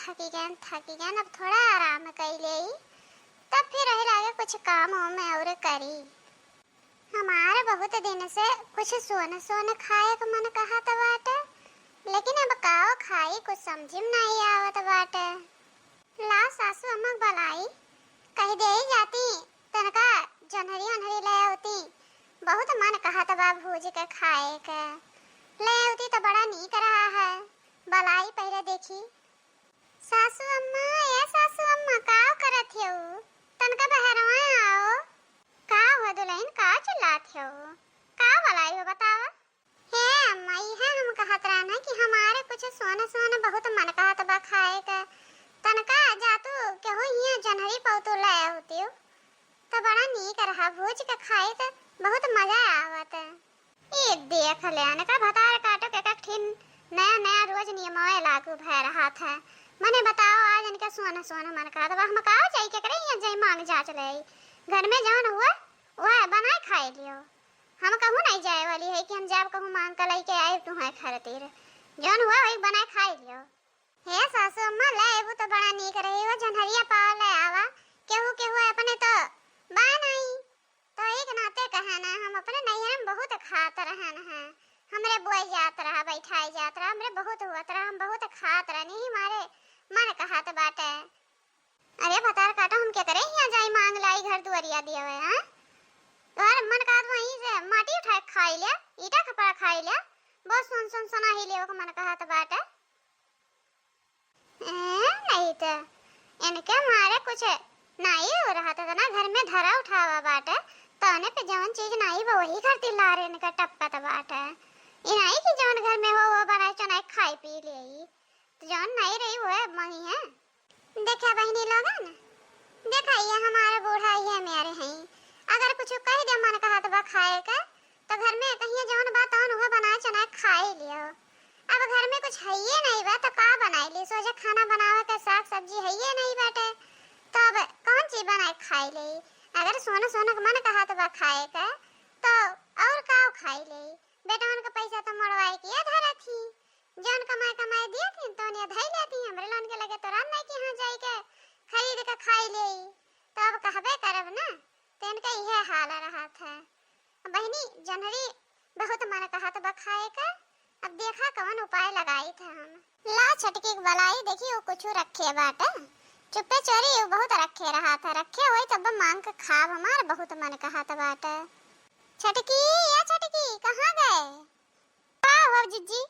थकी गए अब थोड़ा आराम कर ले तब फिर रहे लागे कुछ काम हो में और करी। हमारे बहुत दिन से कुछ सोन सोन खाए को मन कहा था बाटे, लेकिन अब काओ खाई कुछ समझ में नहीं आवत बाटे। ला सासू अम्मा बलाई कह दे जाती तनका जनहरी अनहरी ले होती, बहुत मन कहा था बा भूज के खाए के ले होती तो बड़ा नीक रहा है। बलाई पहले देखी सासू अम्मा, ये सासू अम्मा काओ करत हो, तनका बहरवा आओ। का हो दुल्हन का चिल्लात हो, का बलाई हो बतावा। हे अम्मा ये हम कहत रहना कि हमारे कुछ सोना सोना बहुत मन कहत बा खाए का, तनका जातू केहू हिया जनहरी पौतू ले होती हो तो बड़ा नीक रहा भूज के खाए तो बहुत मजा आवत। ये देख लेने का भतार काटो के कठिन नया नया रोज नियमों लागू भय रहा था। मने बताओ आज इनका सोना सोना मन का तो हम काओ जाई के करे या जाई मांग जांच ले घर में जौन हुआ वह बनाए खाए लियो। हम कहूं नहीं जाए वाली है कि हम जब कहूं मांग का लेके आए तू है खातिर जौन हुआ वही बनाए खाए लियो। हे सासू अम्मा ले वो तो बड़ा नीक रही हो जनहरिया पाव ले आवा, केहू केहू अपने तो बा नहीं तो एक नाते कहना हम अपने नैहर में बहुत खात रहन है। हमरे बुआई जात रहा बैठाई जात रहा हमरे बहुत हुआ रहा हम बहुत खात रह नहीं हमारे मन कहत बाटे। अरे भतार काटो हम क्या करे यहाँ जाई मांग लाई घर दुआरिया दिया हुए हैं घर मन कहत वहीं से माटी उठा खाई लिया ईटा खपड़ा खाई लिया बहुत सुन सुन सुना ही लियो को मन कहत बाटे। नहीं तो इनके मारे कुछ नहीं हो रहा था ना घर में धरा उठावा बाटे तने पे जौन चीज नहीं वो वही करती ला रे इनका टपका बाटे इनाई की जौन घर में हो वो बनाए चनाई खाई पी ले तो जौन नहीं रही वो है वही है। देखा बहनी लोगन देखा ये हमारे बूढ़ा ये मेरे हैं अगर कुछ कह दे मन कहा तो खाए का तो घर में कहीं जौन बात on वो बनाए चनाई खाई लियो। अब घर में कुछ है ये नहीं बा तो का बनाई ली सोचे खाना बनावे के साग सब्जी है ये नहीं बैठे तो अब कौन चीज बनाए खाई ले। अगर सोना सोना मन कहा तो खाए का तो और काओ खाई ले बेटा उनका पैसा तो मरवाए की धरा थी जौन कमाए कमाए दिया थी तो ने धई लेती हमरे लोन के लगे तो रात नहीं कि हां जाई के खरीद के खाई ले तो अब कहबे करब ना तेन का यह हाल रहा था। बहनी जनहरी बहुत मन कहा तो खाए का अब देखा कौन उपाय लगाई था हम ला छटकी बलाई देखी वो कुछ रखे बाटे चुप्पे चोरी वो बहुत रखे रहा था रखे हुए तब मांग के खाब हमार बहुत मन कहा था बाटे। छटकी या छटकी कहाँ गए का हो जिज्जी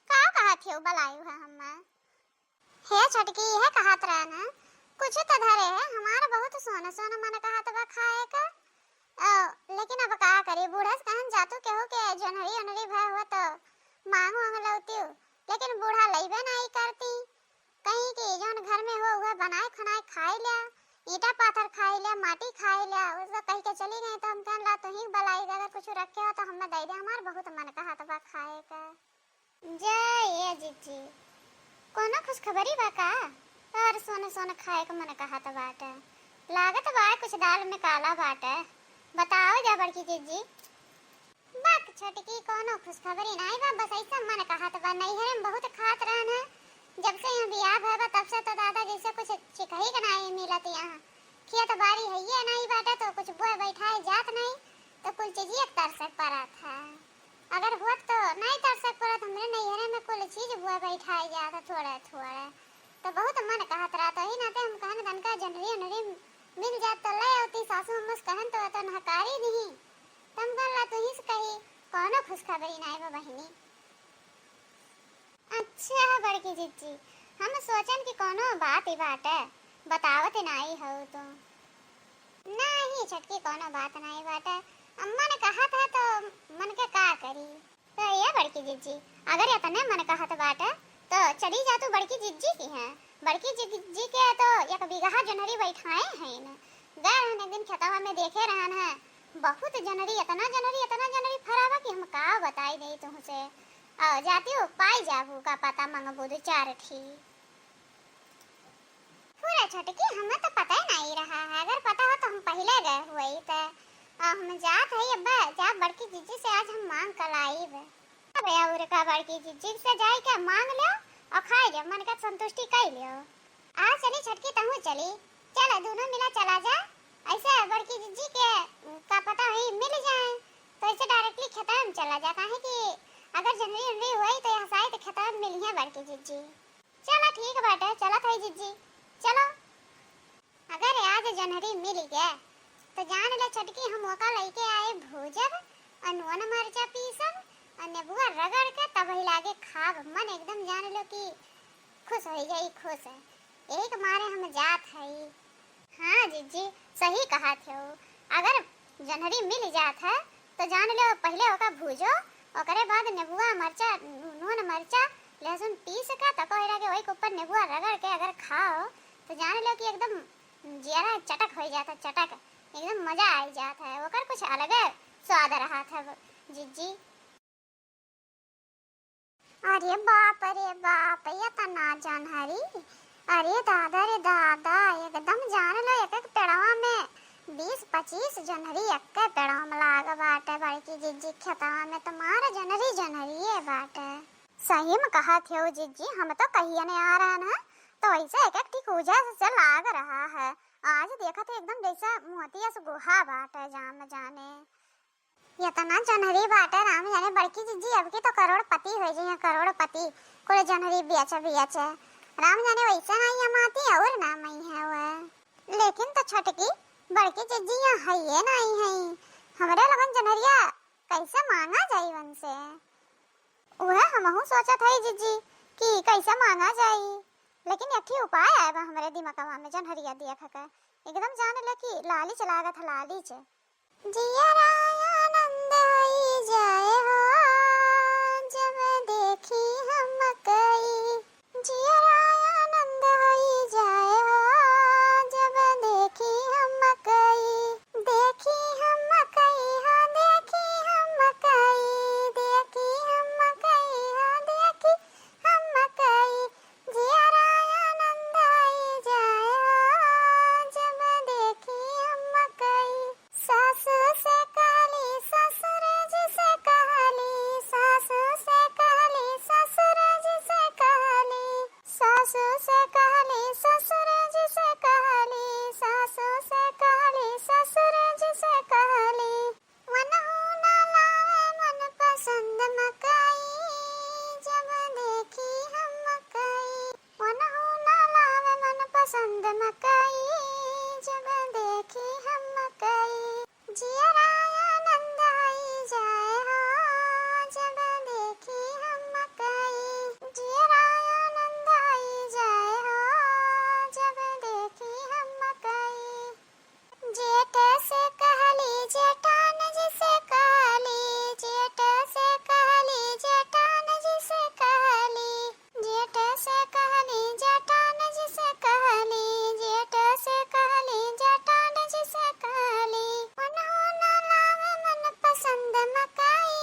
का कहा थे बलाई है हम हे छटकी है कहत रहना कुछ तो धरे है हमारा बहुत सोना सोना मन कहा तो खाए का लेकिन अब का करे बूढ़ा कहन जातू केहू के जनहरी अनहरी भय हुआ तो मांग वांग लौती लेकिन बूढ़ा लईबे नहीं करती कहीं की जौन घर में हो वह बनाए खनाए खाए लिया ईटा पाथर खाए लिया माटी खाए लिया उसको कह के चली गई तो हम कहन ला तो ही बलाई अगर कुछ रखे हो तो हमें दे दे हमार बहुत मन कहा तो खाए का। जय ये जिज्जी कोनो खुशखबरी बा का और सोने सोने खाए का मन कहा तो बाटे लागत बा कुछ दाल में काला बाटे बताओ जा बड़की जिज्जी। बात छटकी कोनो खुशखबरी नहीं बा बस ऐसा मन कहा तो नैहर में बहुत खात रहन है जब से यहाँ बियाह भय तब से तो दादा जैसे कुछ चिकही का नहीं मिलत यहाँ खेत बाड़ी है ये नहीं बाटे तो कुछ बोए बैठाए जात नहीं तो कुल चीज एक तरसक पड़ा था अगर हुआ तो नहीं तरसक पड़ा तो हमरे नैहरे में कुल चीज बोए बैठाए जाता थोड़े थोड़े तो बहुत मन कहत रहा तो ही नाते हम कहन दनका जनरी अनरी मिल जात तो ले होती सासू हम कहन तो नहकारी नहीं तुम कहला तो ही कही कोनो खुशखबरी नहीं बा बहिनी। अच्छा बड़की जिज्जी हम सोचन कि कोनो बात ही बात है बतावत नहीं हो तो नहीं छटकी कोनो बात नहीं बात है अम्मा ने कहा था तो मन के का करी तो ये बड़की जिज्जी अगर इतने मन कहा था बात है तो चली जा तू बड़की जिज्जी की है बड़की जिज्जी के तो एक बीघा जनहरी बैठाए हैं न गए हैं एक दिन खेतवा में देखे रहन है बहुत जनहरी इतना जनहरी फरावा कि हम का बताई दे तुमसे जाती हो पाई जाबू का पता मंगबू दो चार ठी पूरा छटकी हमें तो पता ही नहीं रहा है अगर पता हो तो हम पहले गए हुए तो हम जात है अब्बा जा बड़की जीजी से आज हम मांग कर लाई अब और का बड़की जीजी से जाए के मांग लियो और खाई लियो मन का संतुष्टि कर लियो आ चली छटकी तहू चली, चल दोनों मिला चला जा। ऐसे बड़की जीजी के का पता हुई मिल जाए तो ऐसे डायरेक्टली खत्म चला जा, काहे कि अगर जनवरी उनरी हुई तो यहाँ साई तो खत्म मिली है बड़की जीजी। चलो ठीक बाटे, चला थाई जीजी चलो। अगर आज जनवरी मिल गया तो जान ले छटकी हम ओका लेके आए भोजन और नून मरचा पीसब और नेबुआ रगड़ के तब ही लागे खाब, मन एकदम जान लो कि खुश हो जाई, खुश है एक मारे हम जात हई। हाँ जीजी सही कहा थे, अगर जनवरी मिल जात है तो जान लो पहले ओका भूजो, ओकरे बाद नेबुआ मरचा नून मरचा लहसुन पीस के तको हिला के वही के ऊपर नेबुआ रगड़ के अगर खाओ तो जान लो कि एकदम जियारा चटक हो जाता, चटक एकदम मजा आ जाता है, ओकर कुछ अलग स्वाद रहा था जीजी। अरे बाप ये तो ना जान हरी, अरे दादा रे दादा एकदम जान लो एक एक पेड़वा में 20-25 जनवरी एक पेड़वा में लाग बाटे बड़की जीजी खेतवा में, तुम्हारा जनवरी ये बाटे। सही में कहा थे जीजी, हम तो कहिए नहीं आ रहा ना तो ऐसे एक एक ठीक हो से लाग रहा है। आज देखा तो एकदम जैसा मोतिया से गुहा बाटे जाम जाने, ये तो ना जनवरी बाटे राम जाने बड़की जीजी अब की तो करोड़पति हो जाए, करोड़पति कोई जनवरी बेचे राम जाने वैसा नहीं हम आती और ना मई है वह। लेकिन तो छटकी बड़की जीजी यहाँ है ये नहीं है, हमारे लगन जनवरिया कैसे मांगा जाई वन से, वह हमहू सोचा था जीजी कि कैसे मांगा जाई, लेकिन एक ही उपाय आया हमारे दिमागवा में जनहरिया दिया था एकदम जाने लगी लाली चला गया था, लाली च जिया आनंद होई जाए हो जब देखी हम मकई, जिया आनंद होई जाए हो जब देखी हम मकई, देखी हम मकई हो देखी हम मकई, देखी हम मकई हो देखी हम मकई, जिया आनंद होई जाए हो जब देखी हम मकई। सासू से कहली ससुर जी से कहली, सासू से कहली ससुर जी से कहली, सासू से कहली ससुर जी से कहली, सासू से कहली ससुर जी से कहली, मनहु न लावे मन पसंद मकई जब देखी हम मकई, मनहु न लावे मन पसंद मकई जब देखी हम मकई, जिया आनंद आई जाए हो जब देखी हम मकई, जिया आनंद आई जाए हो जब देखी हम मकई। जेठ से कहली जेठान जी से कहली, जेठ से कहली जेठान जी से कहली, जेठ से कहली जेठान जी से कहली, जेठ से कहली जेठान जी से कहली, मनहु न लावे मन पसंद मकई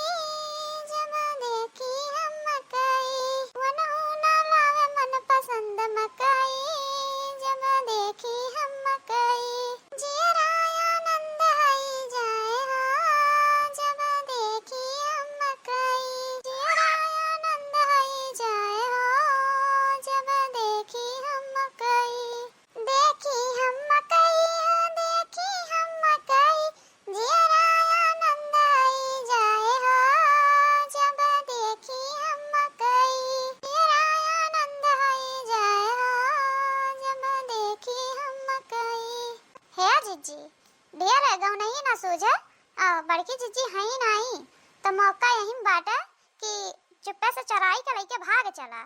जब देखी हम मकई, मनहु न लावे मन पसंद मकई जब देखी हम मकई, जिया आनंद आई जाए हो जब देखी हम मकई, जिया आनंद आई जाए हो जब देखी हम मकई, देखी हम मकई हो देखी हम मकई, जिया आनंद आई जाए हो जब देखी हम मकई, जिया आनंद आई जाए हो जब देखी हम मकई। है जीजी ढेर गौ नहीं ना सूझे, बड़की जीजी है ही नहीं तो मौका यही बाटा कि चुप्पे से चराई के लेके भाग चला,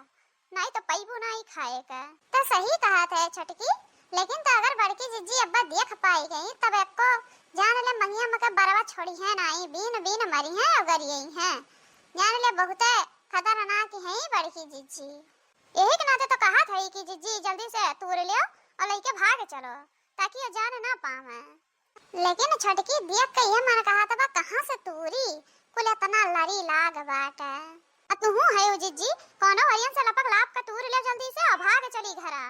नहीं तो पैबू नहीं खाए का। तो सही कहा था छटकी, लेकिन तो अगर बड़की जीजी अब्बा देख पाई गई तब आपको जान ले मंगिया मका बरवा छोड़ी है नहीं, बीन बीन मरी है अगर यही है, जान ले बहुत खतरनाक है ही बड़की जीजी। यही के नाते तो कहा था कि जीजी जल्दी से तूर लियो और लेके भाग चलो ताकि ये जान ना पावे, लेकिन छटकी देख के ये मन कहा था कहां से तूरी कुल इतना लड़ी लाग बाटे। अब तू है ओ जीजी कोनो वयन से लपक लाप का तूर ले जल्दी से और भाग चली घरा।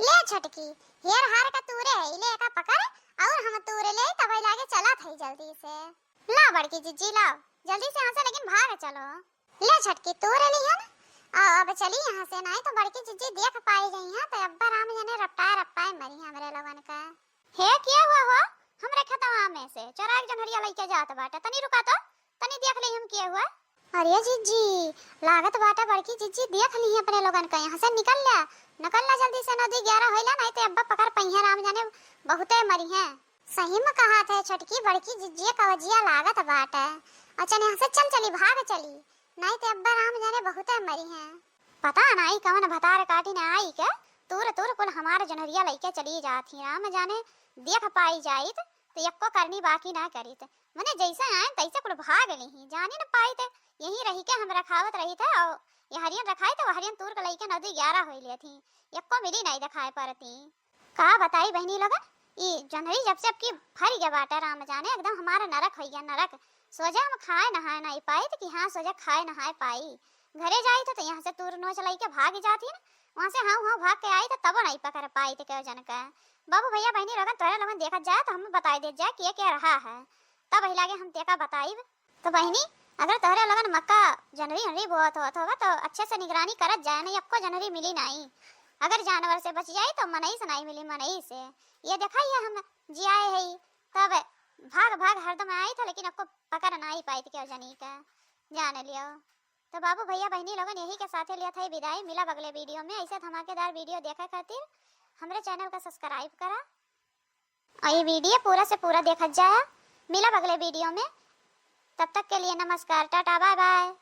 ले छटकी हेर हार का तूरे है ले का पकड़ और हम तूरे ले तब लागे चला थई जल्दी से। ला बड़की जीजी लाओ जल्दी से यहां से, लेकिन भाग चलो। ले छटकी तूरे ली है अब चली यहाँ से, नहीं तो बड़की जीजी देख पाई गई हैं तो अब्बा राम जाने रपटाए मरी हमरे लोगन का। हे क्या हुआ हो हमरे खतवा में से चराग जनहरिया लइके जात बाटे, तनी रुका तो तनी देख ले हम क्या हुआ। अरे जीजी लागत बाटे बड़की जीजी देख ली अपने लोगन का, यहाँ से निकल ला जल्दी से, नदी 11 होइला नहीं तो अब्बा पकड़ पहिया राम जाने बहुते मरी हैं। सही में कहा था छोटकी बड़की जीजी का वजिया लागत बाटे। अच्छा यहाँ से चली भाग चली, नहीं तो अब्बा राम जाने बहुते मरी हैं। पता नहीं कौन भतार काटी ने आई के तूर कुल हमारे जनहरिया लइके चली जाती, राम जाने देख पाई जाइत तो यक्को करनी बाकी ना करीत, मने जैसे आए तैसे कुल भाग ली जानी न पाई थे, यही रही के हम रखावत रही थे और ये हरियन रखाई तो हरियन तूर के लइके नदी 11 होई ले थी, यक्को मिली नहीं दिखाए परती। का बताई बहनी लोगन ई जनहरी जब से की भर गया बाटा राम जाने एकदम हमारा नरक हो गया नरक। सोजा हम खाए नहाए नहीं पाई तो कि हाँ सोजा खाए नहाए पाई, घरे जाई तो यहाँ से तूर नोच लई के भाग जाती न, वहाँ से हाँ भाग के आई तो तब नहीं पकड़ पाई थे क्यों जन का। बाबू भैया बहनी लोगन तोरे लोगन देखा जाए तो हम बताई दे जाए कि क्या रहा है, तब वही लागे हम तेका बताई। तो बहनी अगर तोरे लोगन मक्का जनवरी हनरी बोत होगा तो अच्छे से निगरानी करत जाए, नहीं आपको जनवरी मिली नहीं, अगर जानवर से बच जाए तो मनई से नहीं मिली मनई से। ये देखा ये हम जियाए है तब भाग हरदम आई था लेकिन आपको पकड़ नहीं पाई थी क्यों जनी का जान लियो। तो बाबू भैया बहनी लोगन यही के साथे लिया था विदाई, मिला अगले वीडियो में। ऐसे धमाकेदार वीडियो देखा खातिर हमारे चैनल का सब्सक्राइब करा और ये वीडियो पूरा से पूरा देखा जाए। मिला अगले वीडियो में, तब तक के लिए नमस्कार, टाटा बाय बाय।